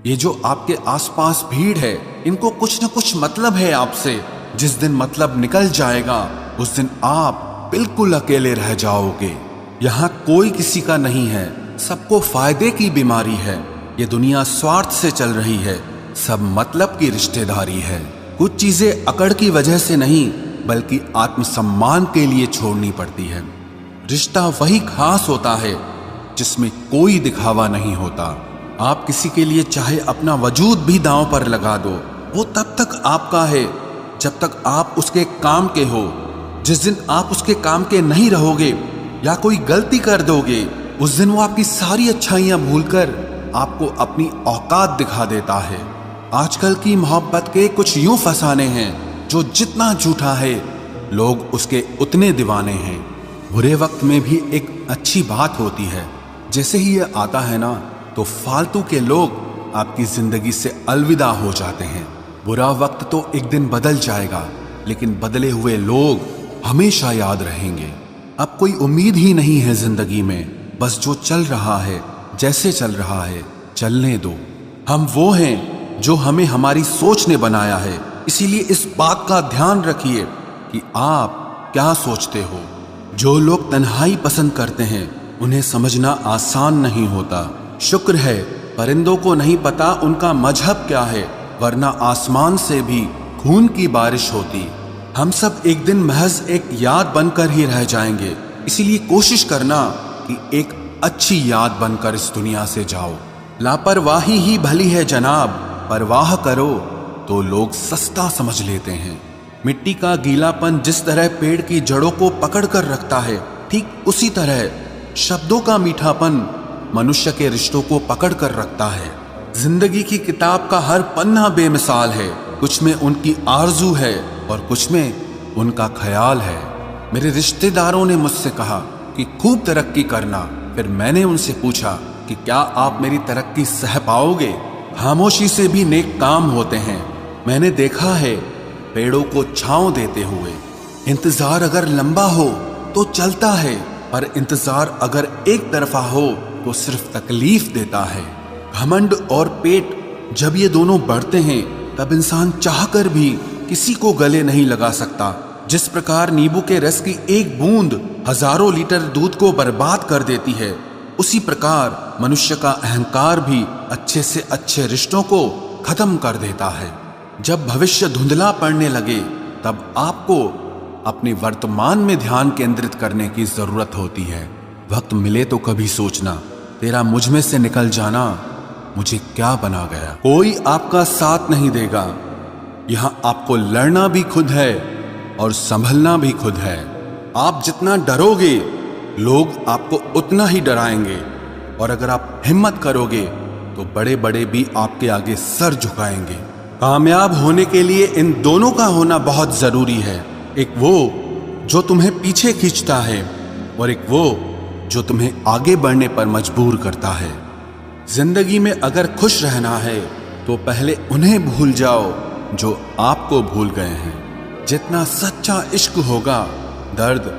ये जो आपके आसपास भीड़ है, इनको कुछ न कुछ मतलब है आपसे। जिस दिन मतलब निकल जाएगा उस दिन आप बिल्कुल अकेले रह जाओगे। यहाँ कोई किसी का नहीं है, सबको फायदे की बीमारी है। ये दुनिया स्वार्थ से चल रही है, सब मतलब की रिश्तेदारी है। कुछ चीजें अकड़ की वजह से नहीं बल्कि आत्मसम्मान के लिए छोड़नी पड़ती है। रिश्ता वही खास होता है जिसमें कोई दिखावा नहीं होता। आप किसी के लिए चाहे अपना वजूद भी दांव पर लगा दो, वो तब तक आपका है जब तक आप उसके काम के हो। जिस दिन आप उसके काम के नहीं रहोगे या कोई गलती कर दोगे, उस दिन वो आपकी सारी अच्छाइयां भूलकर आपको अपनी औकात दिखा देता है। आजकल की मोहब्बत के कुछ यूं फसाने हैं जो जितना झूठा है लोग उसके उतने दीवाने हैं। बुरे वक्त में भी एक अच्छी बात होती है। जैसे ही ये आता है ना, तो फालतू के लोग आपकी जिंदगी से अलविदा हो जाते हैं। बुरा वक्त तो एक दिन बदल जाएगा, लेकिन बदले हुए लोग हमेशा याद रहेंगे। अब कोई उम्मीद ही नहीं है जिंदगी में, बस जो चल रहा है, जैसे चल रहा है चलने दो। हम वो हैं जो हमें हमारी सोच ने बनाया है, इसीलिए इस बात का ध्यान रखिए कि आप क्या सोचते हो। जो लोग तन्हाई पसंद करते हैं उन्हें समझना आसान नहीं होता। शुक्र है परिंदों को नहीं पता उनका मजहब क्या है, वरना आसमान से भी खून की बारिश होती। हम सब एक दिन महज एक याद बनकर ही रह जाएंगे, इसीलिए कोशिश करना कि एक अच्छी याद बनकर इस दुनिया से जाओ। लापरवाही ही भली है जनाब, परवाह करो तो लोग सस्ता समझ लेते हैं। मिट्टी का गीलापन जिस तरह पेड़ की जड़ों को पकड़ कर रखता है, ठीक उसी तरह शब्दों का मीठापन मनुष्य के रिश्तों को पकड़ कर रखता है। जिंदगी की किताब का हर पन्ना बेमिसाल है, कुछ में उनकी आरजू है और कुछ में उनका ख्याल है। मेरे रिश्तेदारों ने मुझसे कहा कि खूब तरक्की करना, फिर मैंने उनसे पूछा कि क्या आप मेरी तरक्की सह पाओगे? खामोशी से भी नेक काम होते हैं। मैंने देखा है पेड़ों को छांव देते हुए। इंतजार अगर लंबा हो तो चलता है, पर इंतजार अगर एक तरफा हो तो सिर्फ तकलीफ देता है। घमंड और पेट जब ये दोनों बढ़ते हैं तब इंसान चाहकर भी किसी को गले नहीं लगा सकता। जिस प्रकार नींबू के रस की एक बूंद हजारों लीटर दूध को बर्बाद कर देती है, उसी प्रकार मनुष्य का अहंकार भी अच्छे से अच्छे रिश्तों को खत्म कर देता है। जब भविष्य धुंधला पड़ने लगे तब आपको अपने वर्तमान में ध्यान केंद्रित करने की जरूरत होती है। वक्त मिले तो कभी सोचना, तेरा मुझ में से निकल जाना मुझे क्या बना गया। कोई आपका साथ नहीं देगा। यहां आपको लड़ना भी खुद है और संभलना भी खुद है। आप जितना डरोगे लोग आपको उतना ही डराएंगे, और अगर आप हिम्मत करोगे तो बड़े बड़े भी आपके आगे सर झुकाएंगे। कामयाब होने के लिए इन दोनों का होना बहुत जरूरी है। एक वो जो तुम्हें पीछे खींचता है और एक वो जो तुम्हें आगे बढ़ने पर मजबूर करता है। जिंदगी में अगर खुश रहना है तो पहले उन्हें भूल जाओ जो आपको भूल गए हैं। जितना सच्चा इश्क होगा दर्द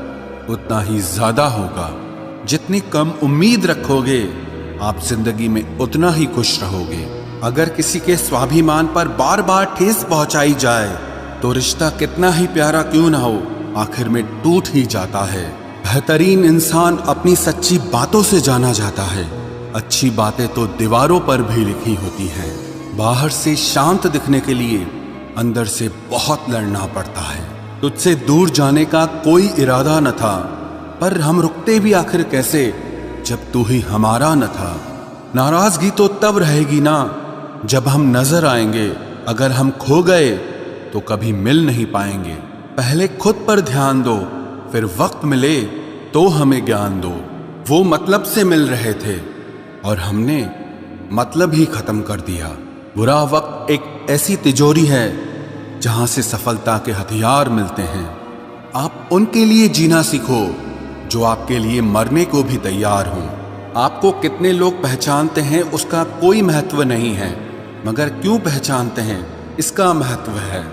उतना ही ज्यादा होगा। जितनी कम उम्मीद रखोगे आप जिंदगी में उतना ही खुश रहोगे। अगर किसी के स्वाभिमान पर बार बार ठेस पहुंचाई जाए तो रिश्ता कितना ही प्यारा क्यों ना हो, आखिर में टूट ही जाता है। बेहतरीन इंसान अपनी सच्ची बातों से जाना जाता है। अच्छी बातें तो दीवारों पर भी लिखी होती हैं। बाहर से शांत दिखने के लिए अंदर से बहुत लड़ना पड़ता है। तुझसे दूर जाने का कोई इरादा न था, पर हम रुकते भी आखिर कैसे जब तू ही हमारा न था। नाराजगी तो तब रहेगी ना जब हम नजर आएंगे। अगर हम खो गए तो कभी मिल नहीं पाएंगे। पहले खुद पर ध्यान दो, फिर वक्त मिले तो हमें ज्ञान दो। वो मतलब से मिल रहे थे और हमने मतलब ही खत्म कर दिया। बुरा वक्त एक ऐसी तिजोरी है जहां से सफलता के हथियार मिलते हैं। आप उनके लिए जीना सीखो जो आपके लिए मरने को भी तैयार हों। आपको कितने लोग पहचानते हैं उसका कोई महत्व नहीं है, मगर क्यों पहचानते हैं इसका महत्व है।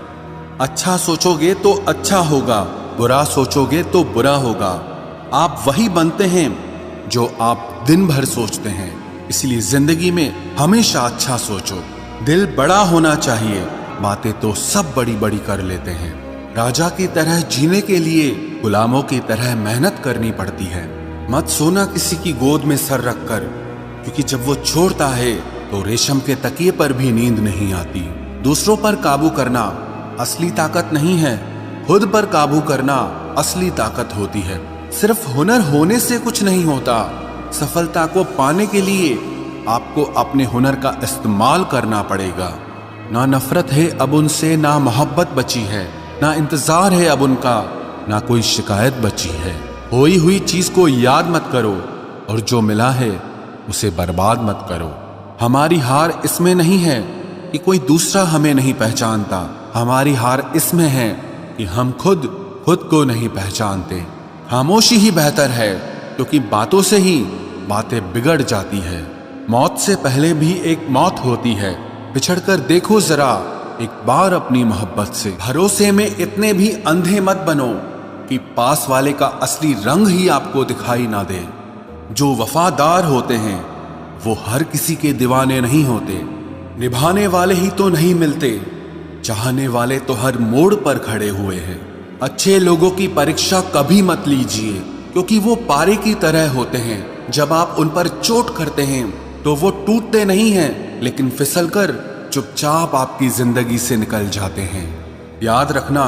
अच्छा सोचोगे तो अच्छा होगा, बुरा सोचोगे तो बुरा होगा। आप वही बनते हैं जो आप दिन भर सोचते हैं। इसलिए जिंदगी में हमेशा अच्छा सोचो। दिल बड़ा होना चाहिए, बातें तो सब बड़ी बड़ी कर लेते हैं। राजा की तरह जीने के लिए गुलामों की तरह मेहनत करनी पड़ती है। मत सोना किसी की गोद में सर रखकर, क्योंकि जब वो छोड़ता है तो रेशम के तकिए पर भी नींद नहीं आती। दूसरों पर काबू करना असली ताकत नहीं है, खुद पर काबू करना असली ताकत होती है। सिर्फ हुनर होने से कुछ नहीं होता, सफलता को पाने के लिए आपको अपने हुनर का इस्तेमाल करना पड़ेगा। ना नफरत है अब उनसे, ना मोहब्बत बची है, ना इंतजार है अब उनका, ना कोई शिकायत बची है। खोई हुई चीज को याद मत करो और जो मिला है उसे बर्बाद मत करो। हमारी हार इसमें नहीं है कि कोई दूसरा हमें नहीं पहचानता, हमारी हार इसमें है कि हम खुद को नहीं पहचानते। खामोशी ही बेहतर है, क्योंकि बातों से ही बातें बिगड़ जाती है। मौत से पहले भी एक मौत होती है, बिछड़कर देखो जरा एक बार अपनी मोहब्बत से। भरोसे में इतने भी अंधे मत बनो कि पास वाले का असली रंग ही आपको दिखाई ना दे। जो वफादार होते हैं वो हर किसी के दीवाने नहीं होते। निभाने वाले ही तो नहीं मिलते, चाहने वाले तो हर मोड़ पर खड़े हुए हैं। अच्छे लोगों की परीक्षा कभी मत लीजिए, क्योंकि वो पारे की तरह होते हैं। जब आप उन पर चोट करते हैं तो वो टूटते नहीं हैं, लेकिन फिसलकर चुपचाप आपकी जिंदगी से निकल जाते हैं। याद रखना,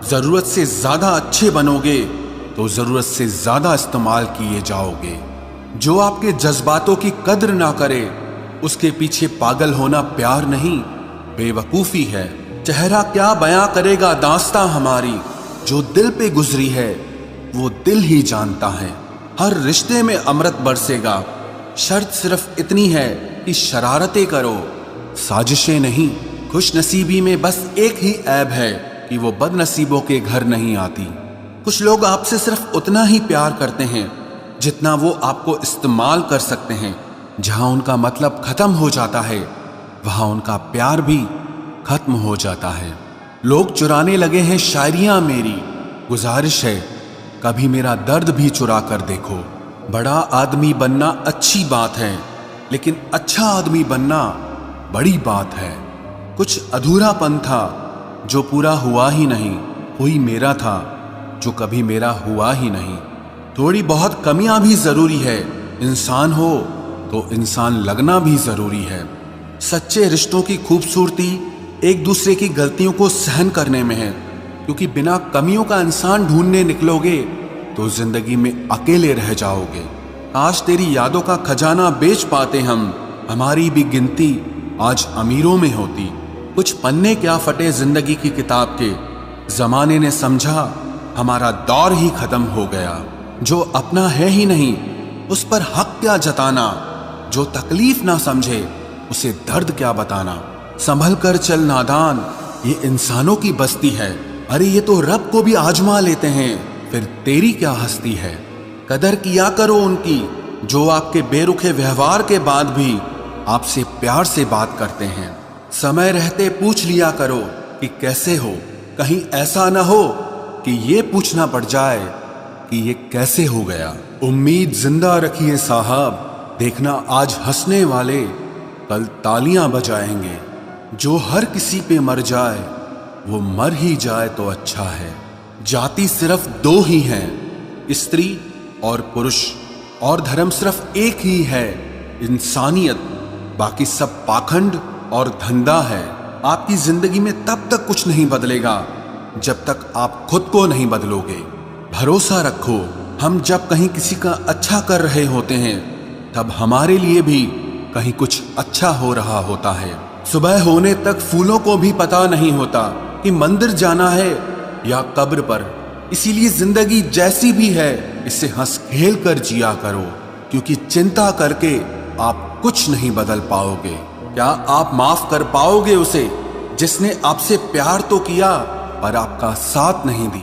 जरूरत से ज्यादा अच्छे बनोगे तो जरूरत से ज्यादा इस्तेमाल किए जाओगे। जो आपके जज्बातों की कद्र ना करे उसके पीछे पागल होना प्यार नहीं, बेवकूफी है। चेहरा क्या बयां करेगा दास्तां हमारी, जो दिल पे गुजरी है वो दिल ही जानता है। हर रिश्ते में अमृत बरसेगा, शर्त सिर्फ इतनी है कि शरारतें करो, साजिशें नहीं। खुशनसीबी में बस एक ही ऐब है कि वो बदनसीबों के घर नहीं आती। कुछ लोग आपसे सिर्फ उतना ही प्यार करते हैं जितना वो आपको इस्तेमाल कर सकते हैं। जहां उनका मतलब खत्म हो जाता है वहां उनका प्यार भी खत्म हो जाता है। लोग चुराने लगे हैं शायरियां मेरी, गुजारिश है कभी मेरा दर्द भी चुरा कर देखो। बड़ा आदमी बनना अच्छी बात है, लेकिन अच्छा आदमी बनना बड़ी बात है। कुछ अधूरापन था जो पूरा हुआ ही नहीं, कोई मेरा था जो कभी मेरा हुआ ही नहीं। थोड़ी बहुत कमियां भी जरूरी है, इंसान हो तो इंसान लगना भी जरूरी है। सच्चे रिश्तों की खूबसूरती एक दूसरे की गलतियों को सहन करने में है, क्योंकि बिना कमियों का इंसान ढूंढने निकलोगे तो जिंदगी में अकेले रह जाओगे। आज तेरी यादों का खजाना बेच पाते हम, हमारी भी गिनती आज अमीरों में होती। कुछ पन्ने क्या फटे जिंदगी की किताब के, जमाने ने समझा हमारा दौर ही खत्म हो गया। जो अपना है ही नहीं उस पर हक क्या जताना, जो तकलीफ ना समझे उसे दर्द क्या बताना। संभल कर चल नादान, ये इंसानों की बस्ती है। अरे ये तो रब को भी आजमा लेते हैं, फिर तेरी क्या हस्ती है। कदर किया करो उनकी जो आपके बेरुखे व्यवहार के बाद भी आपसे प्यार से बात करते हैं। समय रहते पूछ लिया करो कि कैसे हो, कहीं ऐसा ना हो कि ये पूछना पड़ जाए कि ये कैसे हो गया। उम्मीद जिंदा रखिए साहब, देखना आज हंसने वाले कल तालियां बजाएंगे। जो हर किसी पे मर जाए वो मर ही जाए तो अच्छा है। जाति सिर्फ दो ही हैं, स्त्री और पुरुष, और धर्म सिर्फ एक ही है, इंसानियत। बाकी सब पाखंड और धंधा है। आपकी जिंदगी में तब तक कुछ नहीं बदलेगा जब तक आप खुद को नहीं बदलोगे। भरोसा रखो, हम जब कहीं किसी का अच्छा कर रहे होते हैं तब हमारे लिए भी कहीं कुछ अच्छा हो रहा होता है। सुबह होने तक फूलों को भी पता नहीं होता कि मंदिर जाना है या कब्र पर। इसीलिए जिंदगी जैसी भी है इसे हंस खेल कर जिया करो, क्योंकि चिंता करके आप कुछ नहीं बदल पाओगे। क्या आप माफ कर पाओगे उसे जिसने आपसे प्यार तो किया पर आपका साथ नहीं दिया।